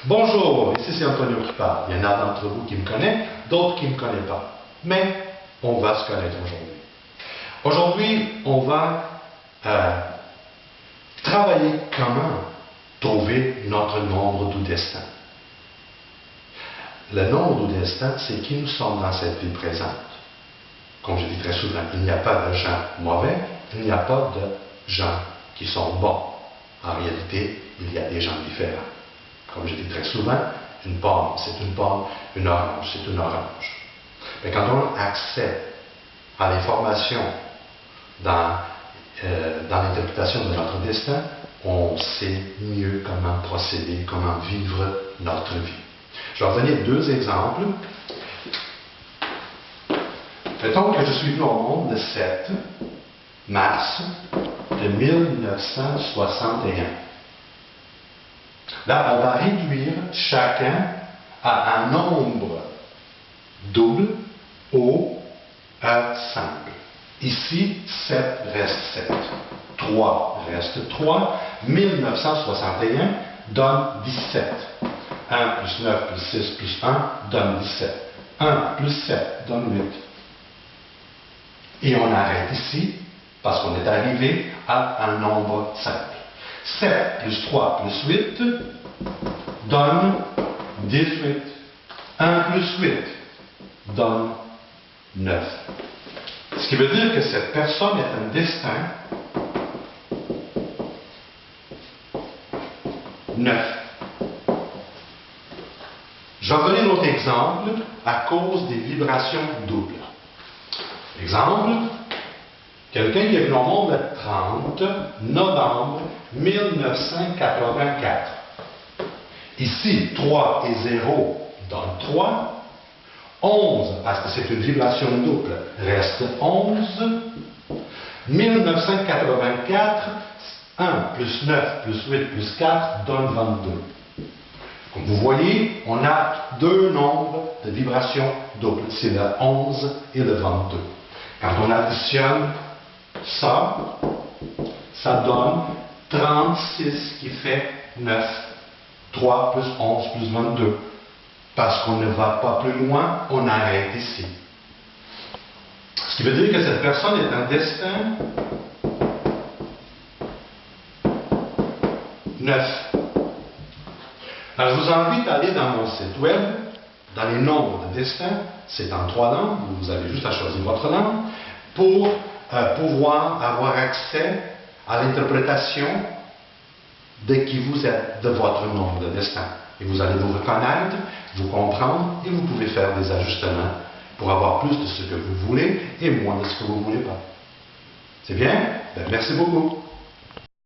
Bonjour, ici c'est Antonio qui parle. Il y en a d'entre vous qui me connaissent, d'autres qui ne me connaissent pas. Mais on va se connaître aujourd'hui. Aujourd'hui, on va travailler comment trouver notre nombre du destin. Le nombre du destin, c'est qui nous sommes dans cette vie présente. Comme je dis très souvent, il n'y a pas de gens mauvais, il n'y a pas de gens qui sont bons. En réalité, il y a des gens différents. Comme je dis très souvent, une pomme, c'est une pomme, une orange, c'est une orange. Mais quand on a accès à l'information dans l'interprétation de notre destin, on sait mieux comment procéder, comment vivre notre vie. Je vais vous donner deux exemples. Mettons que je suis venu au monde le 7 mars de 1961. Là, on va réduire chacun à un nombre double ou simple. Ici, 7 reste 7. 3 reste 3. 1961 donne 17. 1 plus 9 plus 6 plus 1 donne 17. 1 plus 7 donne 8. Et on arrête ici parce qu'on est arrivé à un nombre simple. 7 plus 3 plus 8 donne 18. 1 plus 8 donne 9. Ce qui veut dire que cette personne est un destin 9. Je vais donner un autre exemple à cause des vibrations doubles. Exemple, quelqu'un qui est venu au monde le 30 novembre 1984. Ici, 3 et 0 donnent 3. 11, parce que c'est une vibration double, reste 11. 1984, 1 plus 9 plus 8 plus 4 donne 22. Comme vous voyez, on a deux nombres de vibrations doubles. C'est le 11 et le 22. Quand on additionne ça, ça donne 36 qui fait 9. 3 plus 11 plus 22. Parce qu'on ne va pas plus loin, on arrête ici. Ce qui veut dire que cette personne est un destin 9. Alors, je vous invite à aller dans mon site web, dans les nombres de destin, c'est en 3 langues, vous avez juste à choisir votre langue, pour pouvoir avoir accès à l'interprétation de qui vous êtes, de votre nombre de destin. Et vous allez vous reconnaître, vous comprendre, et vous pouvez faire des ajustements pour avoir plus de ce que vous voulez et moins de ce que vous ne voulez pas. C'est bien? Ben, merci beaucoup.